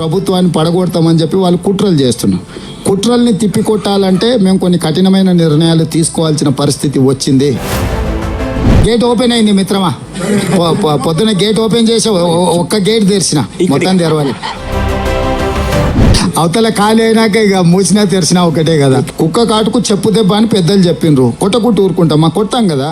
ప్రభుత్వాన్ని పడగొడతామని చెప్పి వాళ్ళు కుట్రలు చేస్తున్నారు. కుట్రల్ని తిప్పికొట్టాలంటే మేము కొన్ని కఠినమైన నిర్ణయాలు తీసుకోవాల్సిన పరిస్థితి వచ్చింది. గేట్ ఓపెన్ అయింది మిత్రమా, పొద్దున గేట్ ఓపెన్ చేసి ఒక్క గేట్ తెరిచిన, మొత్తం తెరవాలి. అవతల ఖాళీ అయినాక ఇక మూసినా తెరిచినా ఒకటే కదా. కుక్క కాటుకు చెప్పు దెబ్బ అని పెద్దలు చెప్పిండ్రు, కొట్టకుట్టు ఊరుకుంటాం, కొట్టాం కదా.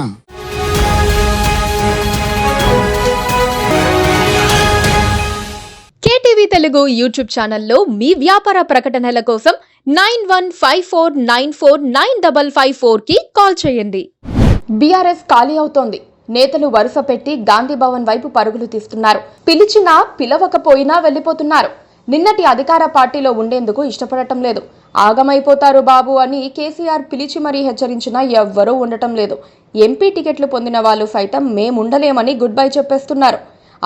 కేటీవీ తెలుగు యూట్యూబ్ ఛానల్లో మీ వ్యాపార ప్రకటనల కోసం 9154949554 కి కాల్ చేయండి. బీఆర్ఎస్ ఖాళీ అవుతోంది. నేతలు వరుస పెట్టి గాంధీ భవన్ వైపు పరుగులు తీస్తున్నారు. పిలిచినా పిలవకపోయినా వెళ్లిపోతున్నారు. నిన్నటి అధికార పార్టీలో ఉండేందుకు ఇష్టపడటం లేదు. ఆగమైపోతారు బాబు అని కేసీఆర్ పిలిచి మరీ హెచ్చరించినా ఎవ్వరూ ఉండటం లేదు. ఎంపీ టికెట్లు పొందిన వాళ్ళు సైతం మేముండలేమని గుడ్ బై చెప్పేస్తున్నారు.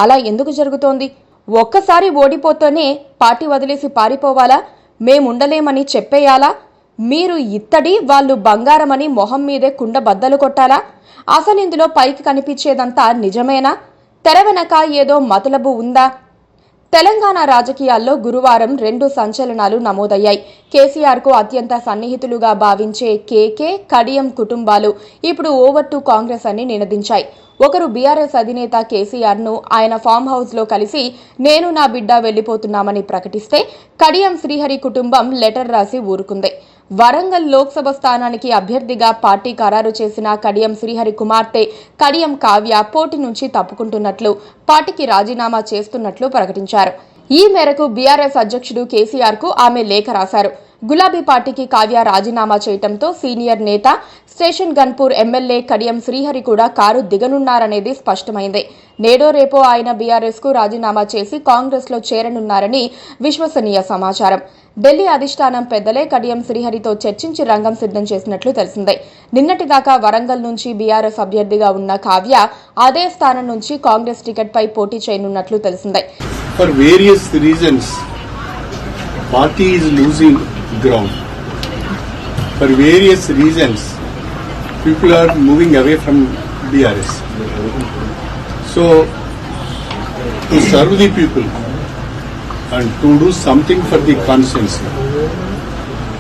అలా ఎందుకు జరుగుతోంది? ఒక్కసారి ఓడిపోతేనే పార్టీ వదిలేసి పారిపోవాలా? మేముండలేమని చెప్పేయాలా? మీరు ఇత్తడి వాళ్ళు బంగారమని మొహం మీదే కుండ బద్దలు కొట్టాలా? అసలు ఇందులో పైకి కనిపించేదంతా నిజమేనా? తెర వెనక ఏదో మతలబు ఉందా? తెలంగాణ రాజకీయాల్లో గురువారం 2 సంచలనాలు నమోదయ్యాయి. కేసీఆర్కు అత్యంత సన్నిహితులుగా భావించే కేకే, కడియం కుటుంబాలు ఇప్పుడు ఓవర్ టు కాంగ్రెస్ అని నినదించాయి. ఒకరు బీఆర్ఎస్ అధినేత కేసీఆర్ను ఆయన ఫామ్ హౌస్లో కలిసి నేను నా బిడ్డ వెళ్లిపోతున్నామని ప్రకటిస్తే, కడియం శ్రీహరి కుటుంబం లెటర్ రాసి ఊరుకుంది. వరంగల్ లోక్సభ స్థానానికి అభ్యర్థిగా పార్టీ ఖరారు చేసిన కడియం శ్రీహరి కుమార్తె కడియం కావ్య పోటీ నుంచి తప్పుకుంటున్నట్లు, పార్టీకి రాజీనామా చేస్తున్నట్లు ప్రకటించారు. ఈ మేరకు బీఆర్ఎస్ అధ్యక్షుడు కేసీఆర్కు ఆమె లేఖ రాశారు. గులాబీ పార్టీకి కావ్య రాజీనామా చేయడంతో సీనియర్ నేత, స్టేషన్ గన్పూర్ ఎమ్మెల్యే కడియం శ్రీహరి కూడా కారు దిగనున్నారనేది స్పష్టమైంది. నేడో రేపో ఆయన బీఆర్ఎస్కు రాజీనామా చేసి కాంగ్రెస్లో చేరనున్నారని విశ్వసనీయ సమాచారం. ఢిల్లీ అధిష్టానం పెద్దలే కడియం శ్రీహరితో చర్చించి రంగం సిద్ధం చేసినట్లు తెలిసిందే. నిన్నటిదాకా వరంగల్ నుంచి బీఆర్ఎస్ అభ్యర్థిగా ఉన్న కావ్య అదే స్థానం నుంచి కాంగ్రెస్ టికెట్ పై పోటీ చేయనున్నట్లు తెలిసిందే. For various reasons, party is losing ground. For various reasons, people are moving away from BRS. So, to serve the people and to do something for the conscience,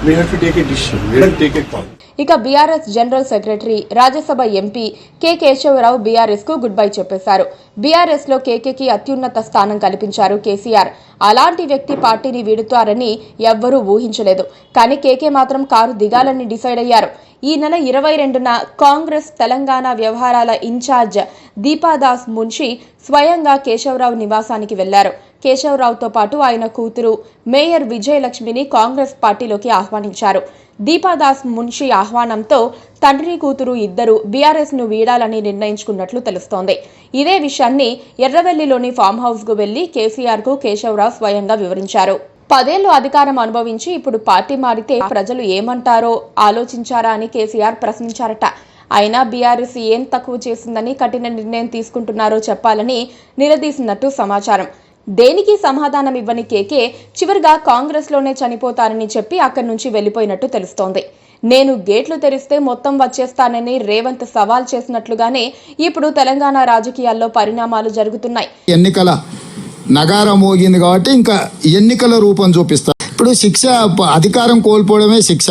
we have to take a decision. We have to take a call. ఇక BRS general secretary, Rajya Sabha MP K Keshava Rao BRS కు good bye చెప్పేశారు. BRS లో కేకేకి అత్యున్నత స్థానం కల్పించారు కేసీఆర్. అలాంటి వ్యక్తి పార్టీని వీడుతారని ఎవ్వరూ ఊహించలేదు. కానీ కేకే మాత్రం కారు దిగాలని డిసైడ్ అయ్యారు. ఈ నెల 22న కాంగ్రెస్ తెలంగాణ వ్యవహారాల ఇన్ఛార్జ్ దీపాదాస్ మున్షి స్వయంగా కేశవరావు నివాసానికి వెళ్లారు. కేశవరావుతో పాటు ఆయన కూతురు మేయర్ విజయలక్ష్మిని కాంగ్రెస్ పార్టీలోకి ఆహ్వానించారు. దీపాదాస్ మున్షి ఆహ్వానంతో తండ్రి కూతురు ఇద్దరు బీఆర్ఎస్ ను వీడాలని నిర్ణయించుకున్నట్లు తెలుస్తోంది. ఇదే విషయాన్ని ఎర్రవెల్లిలోని ఫామ్ హౌస్ కు వెళ్లి కేసీఆర్ కు కేశవరావు స్వయంగా వివరించారు. 10 ఏళ్లు అధికారం అనుభవించి ఇప్పుడు పార్టీ మారితే ప్రజలు ఏమంటారో ఆలోచించారా అని కేసీఆర్ ప్రశ్నించారట. అయినా బీఆర్ఎస్ ఏం తక్కువ చేసిందని కఠిన నిర్ణయం తీసుకుంటున్నారో చెప్పాలని నిలదీసినట్టు సమాచారం. దేనికి సమాధానం ఇవ్వని కేకే చివరిగా కాంగ్రెస్ లోనే చనిపోతారని చెప్పి అక్కడి నుంచి వెళ్లిపోయినట్టు తెలుస్తోంది. నేను గేట్లు తెరిస్తే మొత్తం వచ్చేస్తానని రేవంత్ సవాల్ చేసినట్లుగానే ఇప్పుడు తెలంగాణ రాజకీయాల్లో పరిణామాలు జరుగుతున్నాయి. ఎన్నికల నగారం మోగింది కాబట్టి ఇంకా ఎన్నికల రూపం చూపిస్తారు. ఇప్పుడు శిక్ష, అధికారం కోల్పోవడమే శిక్ష.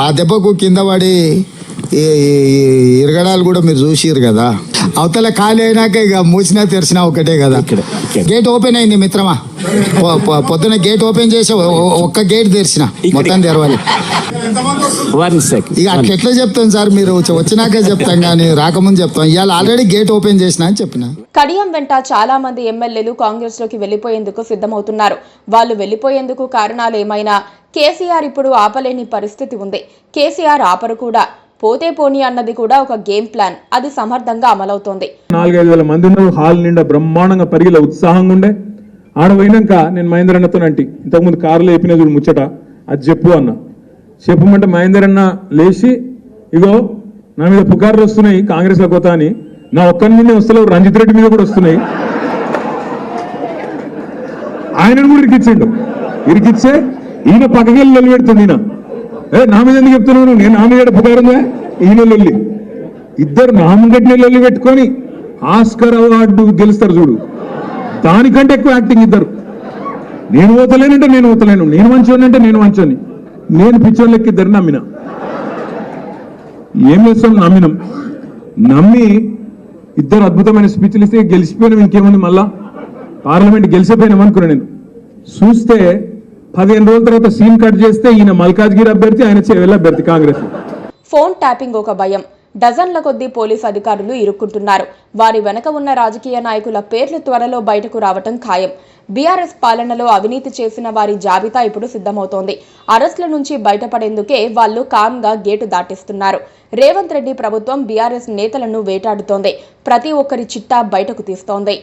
ఆ దెబ్బకు కింద పడి ఇరగడాలు కూడా మీరు చూసిరు కదా. అవతల ఖాళీ అయినాక ఇక మూసినా తెరిచినా ఒకటే కదా. గేట్ ఓపెన్ అయింది మిత్రమా, పొద్దున గేట్ ఓపెన్ చేసి ఒక్క గేట్ తెరిచిన, మొత్తం తెరవాలి. ఇక అట్లా ఎట్లా చెప్తాం సార్, మీరు వచ్చినాకే చెప్తాం కానీ రాకముందు చెప్తాం. ఇవాళ ఆల్రెడీ గేట్ ఓపెన్ చేసిన అని చెప్పిన. కడియం వెంట చాలా మంది ఎమ్మెల్యేలు కాంగ్రెస్ లోకి వెళ్లిపోయేందుకు సిద్ధమవుతున్నారు. వాళ్ళు వెళ్లిపోయేందుకు కారణాలు ఏమైనా కేసీఆర్ ఇప్పుడు ఆపలేని పరిస్థితి ఉంది. కేసీఆర్ ఆపరు కూడా. పోతే పోనీ అన్నది కూడా ఒక గేమ్ ప్లాన్. అది సమర్థంగా అమలవుతోంది. 4-5 వేల మంది ఉన్నారు. హాల్ నిండా బ్రహ్మాండంగా పరిగిల ఉత్సాహంగా ఉండే. ఆడపోయినాక నేను మహేందర్ అన్నతో అంటి, ఇంతకుముందు కారులో చెప్పిన చూడు ముచ్చట, అది చెప్పు అన్న. చెప్పమంటే మహేందర్ అన్న లేచి, ఇగో నా మీద పుకార్లు వస్తున్నాయి కాంగ్రెస్ లో కొత్త అని. నా ఒక్కరి మీద వస్తలేవు, రంజిత్ రెడ్డి మీద కూడా వస్తున్నాయి. ఆయనను కూడా ఇరికిచ్చిండు. ఇరికిచ్చే ఈయన పక్కకెళ్ళి నిలబెడుతుంది. ఈయన నా మీద ఎందుకు చెప్తున్నాను, నేను నా మీద పుకారుందా, ఈయన లొల్లి. ఇద్దరు నామగడ్డిని లొల్లి పెట్టుకొని ఆస్కర్ అవార్డు గెలుస్తారు చూడు, దానికంటే ఎక్కువ యాక్టింగ్ ఇద్దరు. నేను పోతలేనంటే నేను పోతలేను, నేను మంచోని అంటే నేను మంచోని, నేను పిచ్చోళ్ళకి ఇద్దరు నమ్మిన. ఏం చేస్తాం, నమ్మి ఇద్దరు అద్భుతమైన స్పీచ్లు ఇస్తే గెలిచిపోయినాం. ఇంకేముంది, మళ్ళా పార్లమెంట్ గెలిచిపోయినాం అనుకున్నా. నేను చూస్తే 15 రోజుల తర్వాత సీన్ కట్ చేస్తే ఈయన మల్కాజ్గిరి అభ్యర్థి, ఆయన చేవెళ్ళ అభ్యర్థి కాంగ్రెస్. ఫోన్ ట్యాపింగ్ ఒక భయం. డజన్ల కొద్దీ పోలీసు అధికారులు ఇరుక్కుంటున్నారు. వారి వెనక ఉన్న రాజకీయ నాయకుల పేర్లు త్వరలో బయటకు రావటం ఖాయం. బీఆర్ఎస్ పాలనలో అవినీతి చేసిన వారి జాబితా ఇప్పుడు సిద్ధమవుతోంది. అరెస్టుల నుంచి బయటపడేందుకే వాళ్లు కామ్గా గేటు దాటిస్తున్నారు. రేవంత్ రెడ్డి ప్రభుత్వం బీఆర్ఎస్ నేతలను వేటాడుతోంది. ప్రతి ఒక్కరి చిట్టా బయటకు తీస్తోంది.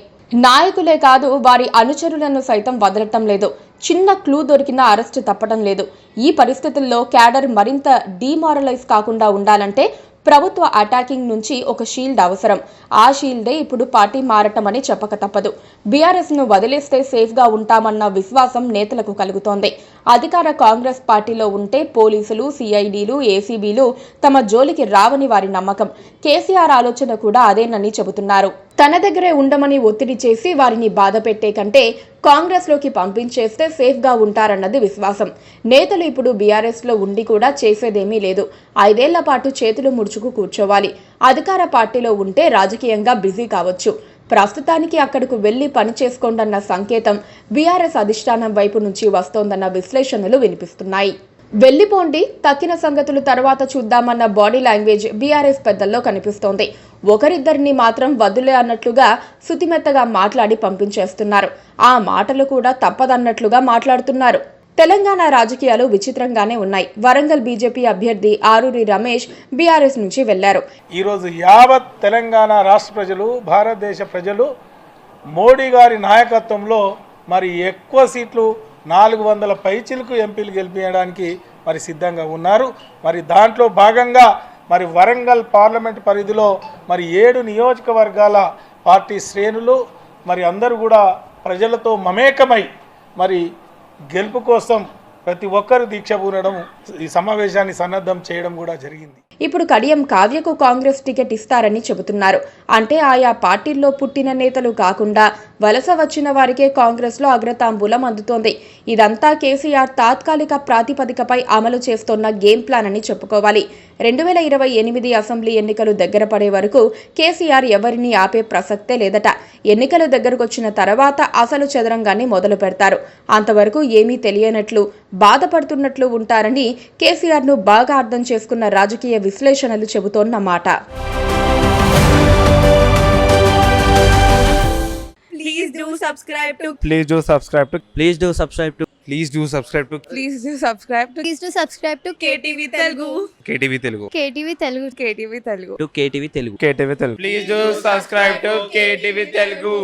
నాయకులే కాదు, వారి అనుచరులను సైతం వదలటం లేదు. చిన్న క్లూ దొరికినా అరెస్టు తప్పడం లేదు. ఈ పరిస్థితుల్లో క్యాడర్ మరింత డీమారలైజ్ కాకుండా ఉండాలంటే ప్రభుత్వ అటాకింగ్ నుంచి ఒక షీల్డ్ అవసరం. ఆ షీల్డే ఇప్పుడు పార్టీ మారటమని చెప్పక తప్పదు. బీఆర్ఎస్ ను వదిలేస్తే సేఫ్ గా ఉంటామన్న విశ్వాసం నేతలకు కలుగుతోంది. అధికార కాంగ్రెస్ పార్టీలో ఉంటే పోలీసులు, సిఐడీలు, ఏసీబీలు తమ జోలికి రావని వారి నమ్మకం. కేసీఆర్ ఆలోచన కూడా అదేనని చెబుతున్నారు. తన దగ్గరే ఉండమని ఒత్తిడి చేసి వారిని బాధ పెట్టే కంటే కాంగ్రెస్ లోకి పంపించేస్తే సేఫ్ గా ఉంటారన్నది విశ్వాసం. నేతలు ఇప్పుడు బీఆర్ఎస్ లో ఉండి కూడా చేసేదేమీ లేదు. 5 ఏళ్ల పాటు చేతులు ముడుచుకు కూర్చోవాలి. అధికార పార్టీలో ఉంటే రాజకీయంగా బిజీ కావచ్చు. ప్రస్తుతానికి అక్కడకు వెళ్లి పని చేసుకోండన్న సంకేతం బీఆర్ఎస్ అధిష్టానం వైపు నుంచి వస్తోందన్న విశ్లేషణలు వినిపిస్తున్నాయి. వెళ్లిపోండి, తక్కిన సంగతులు తర్వాత చూద్దామన్న బాడీ లాంగ్వేజ్ బీఆర్ఎస్ పెద్దల్లో కనిపిస్తోంది. ఒకరిద్దరిని మాత్రం వద్దులే అన్నట్లుగా సుతిమెత్తగా మాట్లాడి పంపించేస్తున్నారు. ఆ మాటలు కూడా తప్పదన్నట్లుగా మాట్లాడుతున్నారు. తెలంగాణ రాజకీయాలు విచిత్రంగానే ఉన్నాయి. వరంగల్ బీజేపీ అభ్యర్థి ఆరూరి రమేష్ బీఆర్ఎస్ నుంచి వెళ్లారు. ఈరోజు యావత్ తెలంగాణ రాష్ట్ర ప్రజలు, భారతదేశ ప్రజలు మోడీ గారి నాయకత్వంలో మరి ఎక్కువ సీట్లు 400 పైచిలకు ఎంపీలు గెలిపించడానికి మరి సిద్ధంగా ఉన్నారు. మరి దాంట్లో భాగంగా మరి వరంగల్ పార్లమెంట్ పరిధిలో మరి 7 నియోజకవర్గాల పార్టీ శ్రేణులు మరి అందరూ కూడా ప్రజలతో మమేకమై మరి గెలుపు కోసం ప్రతి ఒక్కరు దీక్ష పూనడం, ఈ సమావేశాన్ని సన్నద్ధం చేయడం కూడా జరిగింది. ఇప్పుడు కడియం కావ్యకు కాంగ్రెస్ టికెట్ ఇస్తారని చెబుతున్నారు. అంటే ఆయా పార్టీల్లో పుట్టిన నేతలు కాకుండా వలస వచ్చిన వారికే కాంగ్రెస్ లో అగ్రతాంబూలం అందుతోంది. ఇదంతా కేసీఆర్ తాత్కాలిక ప్రాతిపదికపై అమలు చేస్తోన్న గేమ్ ప్లాన్ అని చెప్పుకోవాలి. 2028 అసెంబ్లీ ఎన్నికలు దగ్గర పడే వరకు కేసీఆర్ ఎవరిని ఆపే ప్రసక్తే లేదట. ఎన్నికలు దగ్గరకొచ్చిన తర్వాత అసలు చదరంగాన్ని మొదలు పెడతారు. అంతవరకు ఏమీ తెలియనట్లు, బాధపడుతున్నట్లు ఉంటారని కేసీఆర్ ను బాగా అర్థం చేసుకున్న రాజకీయ విశ్లేషణలు చెబుతోన్నమాట. Please do subscribe to Please do subscribe to Please do subscribe to Please do subscribe to Please do subscribe to Please do subscribe to KTV Telugu KTV Telugu KTV Telugu. KTV Telugu KTV Telugu. Please do subscribe to KTV Telugu.